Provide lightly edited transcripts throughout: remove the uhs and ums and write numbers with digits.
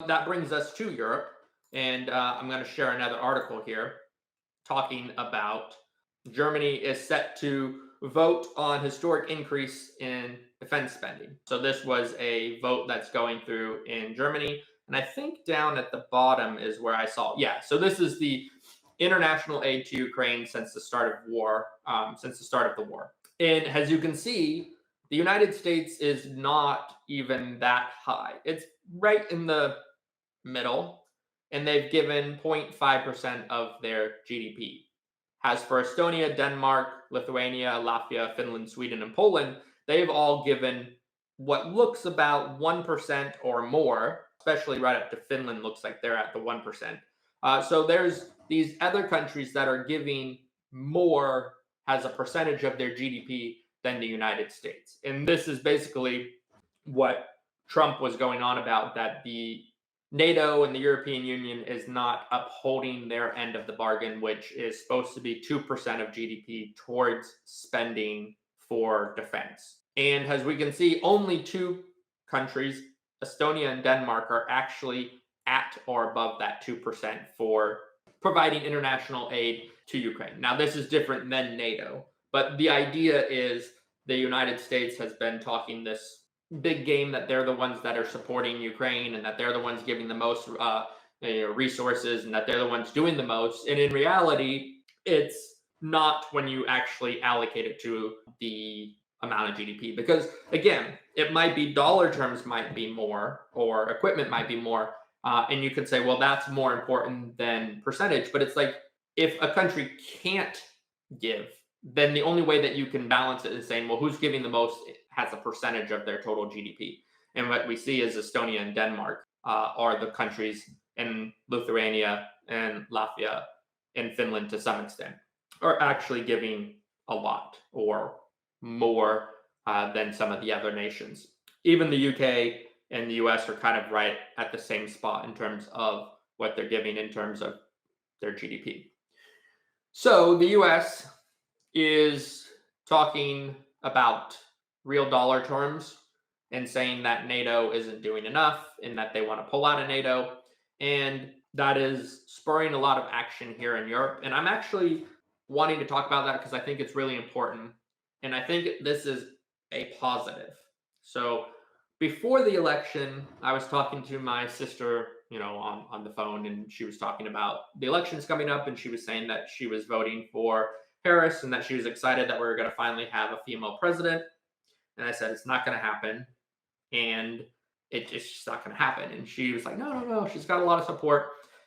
that brings us to Europe. And I'm going to share another article here talking about Germany is set to vote on historic increase in defense spending. So this was a vote that's going through in Germany. And I think down at the bottom is where I saw, yeah, so this is the international aid to Ukraine since the start of war, since the start of the war. And as you can see, the United States is not even that high. It's right in the middle, and they've given 0.5% of their GDP. As for Estonia, Denmark, Lithuania, Latvia, Finland, Sweden, and Poland, they've all given what looks about 1% or more, especially right up to Finland looks like they're at the 1%. So there's these other countries that are giving more as a percentage of their GDP than the United States. And this is basically what Trump was going on about, that the NATO and the European Union is not upholding their end of the bargain, which is supposed to be 2% of GDP towards spending for defense. And as we can see, only two countries, Estonia and Denmark, are actually at or above that 2% for providing international aid to Ukraine. Now, this is different than NATO, but the idea is the United States has been talking this big game that they're the ones that are supporting Ukraine and that they're the ones giving the most resources and that they're the ones doing the most. And in reality, it's not when you actually allocate it to the amount of GDP. Because again, it might be dollar terms might be more or equipment might be more. And you could say, well, that's more important than percentage. But it's like if a country can't give, then the only way that you can balance it is saying, well, who's giving the most has a percentage of their total GDP. And what we see is Estonia and Denmark are the countries, and Lithuania and Latvia and Finland to some extent are actually giving a lot or more than some of the other nations. Even the UK and the US are kind of right at the same spot in terms of what they're giving in terms of their GDP. So the US is talking about real dollar terms and saying that NATO isn't doing enough and that they want to pull out of NATO. And that is spurring a lot of action here in Europe. And I'm actually wanting to talk about that because I think it's really important. And I think this is a positive. So before the election, I was talking to my sister, on the phone, and she was talking about the elections coming up, and she was saying that she was voting for Harris and that she was excited that we were going to finally have a female president. And I said, it's not going to happen. And it's just not going to happen. And she was like, no, she's got a lot of support.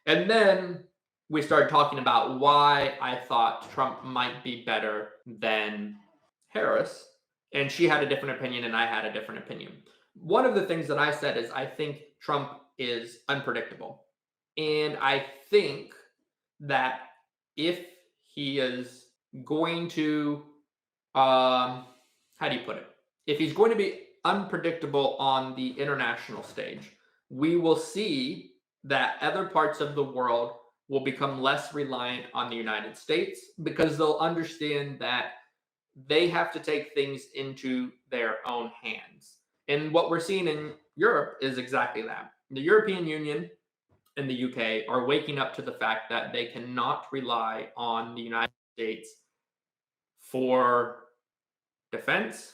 And then we started talking about why I thought Trump might be better than Harris. And she had a different opinion and I had a different opinion. One of the things that I said is I think Trump is unpredictable. And I think that if he is going to, how do you put it? If he's going to be unpredictable on the international stage, we will see that other parts of the world will become less reliant on the United States because they'll understand that they have to take things into their own hands. And what we're seeing in Europe is exactly that. The European Union and the UK are waking up to the fact that they cannot rely on the United States for defense,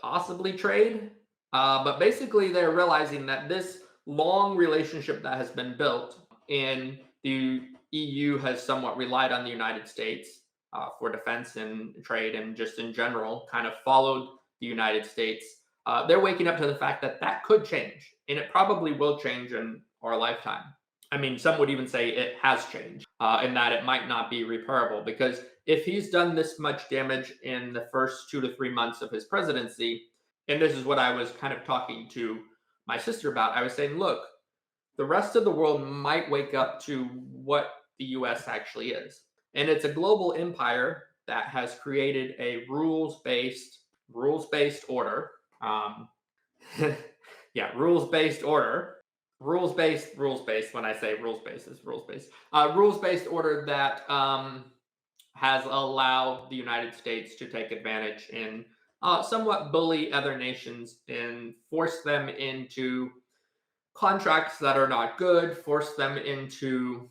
possibly trade. But basically, they're realizing that this long relationship that has been built in the EU has somewhat relied on the United States for defense and trade and just in general kind of followed the United States. They're waking up to the fact that that could change, and it probably will change in our lifetime. I mean, some would even say it has changed and that it might not be repairable, because if he's done this much damage in the first 2 to 3 months of his presidency, and this is what I was kind of talking to my sister about, I was saying, look, the rest of the world might wake up to what the US actually is. And it's a global empire that has created a rules-based order. Rules-based order. Rules-based. When I say rules-based, it's rules-based. Rules-based order that has allowed the United States to take advantage and somewhat bully other nations and force them into contracts that are not good, force them into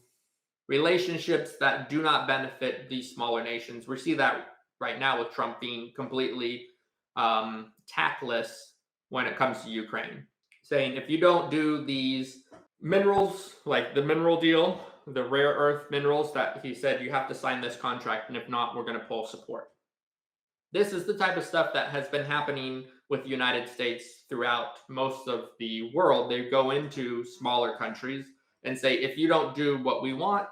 relationships that do not benefit these smaller nations. We see that right now with Trump being completely tactless when it comes to Ukraine, saying if you don't do these minerals, like the mineral deal, the rare earth minerals that he said you have to sign this contract, and if not, we're going to pull support. This is the type of stuff that has been happening with the United States throughout most of the world. They go into smaller countries and say, if you don't do what we want,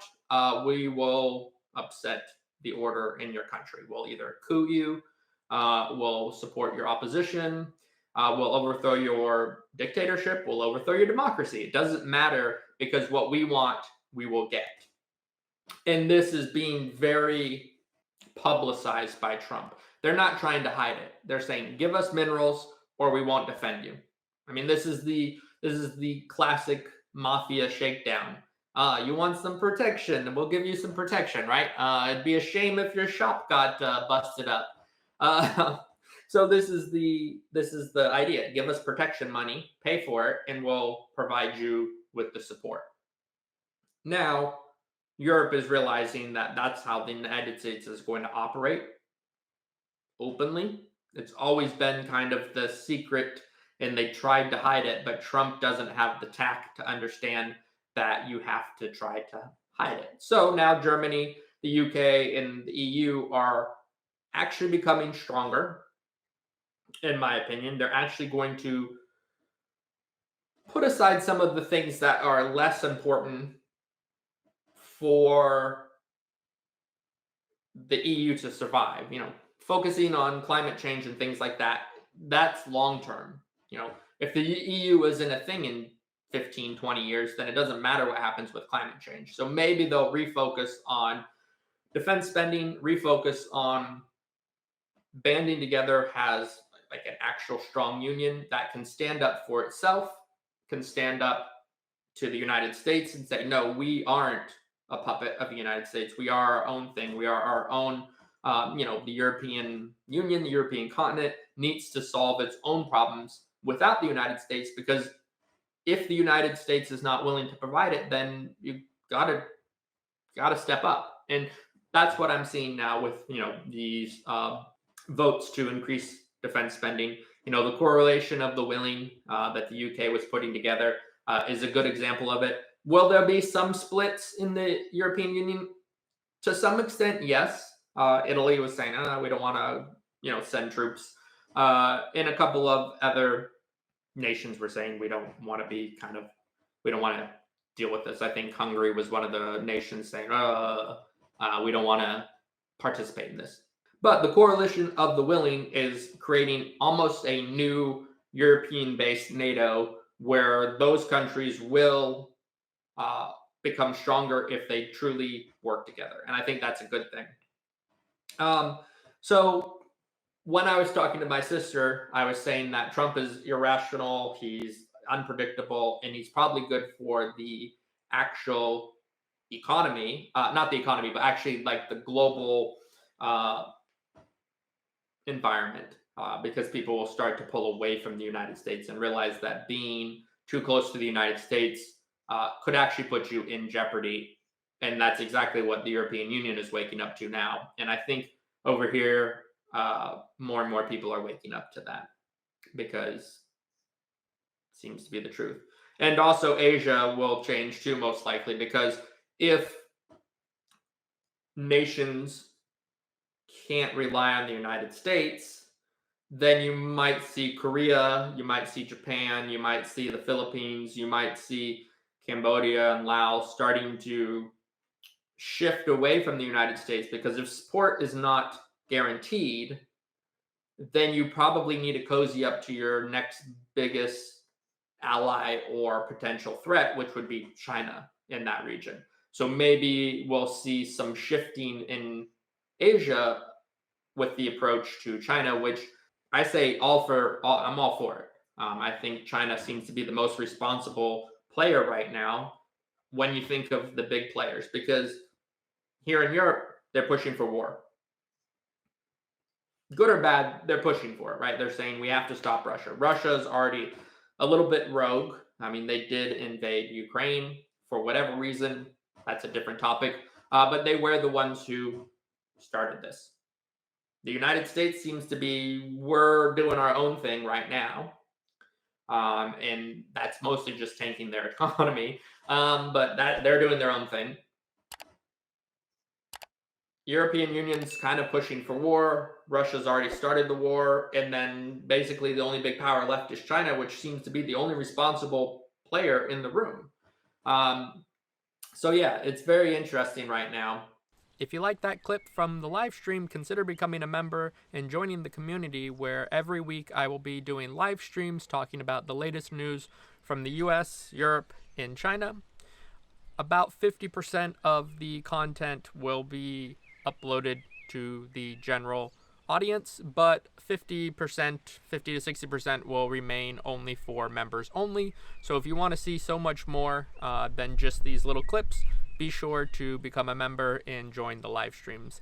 we will upset the order in your country. We'll either coup you, we'll support your opposition, we'll overthrow your dictatorship, we'll overthrow your democracy. It doesn't matter because what we want, we will get. And this is being very publicized by Trump. They're not trying to hide it. They're saying, "Give us minerals, or we won't defend you." I mean, this is the classic mafia shakedown. You want some protection? We'll give you some protection, right? It'd be a shame if your shop got busted up. Uh, so this is the idea. Give us protection money, pay for it, and we'll provide you with the support. Now, Europe is realizing that that's how the United States is going to operate openly. It's always been kind of the secret, and they tried to hide it, but Trump doesn't have the tact to understand that you have to try to hide it. So now Germany, the UK, and the EU are actually becoming stronger, in my opinion. They're actually going to put aside some of the things that are less important for the EU to survive, focusing on climate change and things like that. That's long term. If the EU isn't a thing in 15, 20 years, then it doesn't matter what happens with climate change. So maybe they'll refocus on defense spending, refocus on banding together as like an actual strong union that can stand up for itself, can stand up to the United States and say, no, we aren't a puppet of the United States. We are our own thing. We are our own. The European Union, the European continent needs to solve its own problems without the United States, because if the United States is not willing to provide it, then you gotta step up. And that's what I'm seeing now with these votes to increase defense spending. The correlation of the willing that the UK was putting together is a good example of it. Will there be some splits in the European Union? To some extent, yes. Italy was saying, we don't want to, send troops. And a couple of other nations were saying we don't want to deal with this. I think Hungary was one of the nations saying, we don't want to participate in this. But the coalition of the willing is creating almost a new European-based NATO, where those countries will become stronger if they truly work together. And I think that's a good thing. So when I was talking to my sister, I was saying that Trump is irrational, he's unpredictable, and he's probably good for the actual economy, not the economy, but actually like the global environment, because people will start to pull away from the United States and realize that being too close to the United States could actually put you in jeopardy. And that's exactly what the European Union is waking up to now. And I think over here, more and more people are waking up to that, because it seems to be the truth. And also Asia will change too, most likely, because if nations can't rely on the United States, then you might see Korea, you might see Japan, you might see the Philippines, you might see Cambodia and Laos starting to shift away from the United States, because if support is not guaranteed, then you probably need to cozy up to your next biggest ally or potential threat, which would be China in that region. So maybe we'll see some shifting in Asia with the approach to China, which I say I'm all for it. I think China seems to be the most responsible player right now when you think of the big players, because here in Europe, they're pushing for war. Good or bad, they're pushing for it, right? They're saying we have to stop Russia. Russia's already a little bit rogue. I mean, they did invade Ukraine for whatever reason. That's a different topic. But they were the ones who started this. The United States seems to be, we're doing our own thing right now. And that's mostly just tanking their economy. But that they're doing their own thing. European Union's kind of pushing for war. Russia's already started the war, and then basically the only big power left is China, which seems to be the only responsible player in the room. So yeah, it's very interesting right now. If you like that clip from the live stream, consider becoming a member and joining the community where every week I will be doing live streams talking about the latest news from the US, Europe, and China. About 50% of the content will be uploaded to the general audience, but 50%, 50 to 60% will remain only for members only. So if you want to see so much more than just these little clips, be sure to become a member and join the live streams.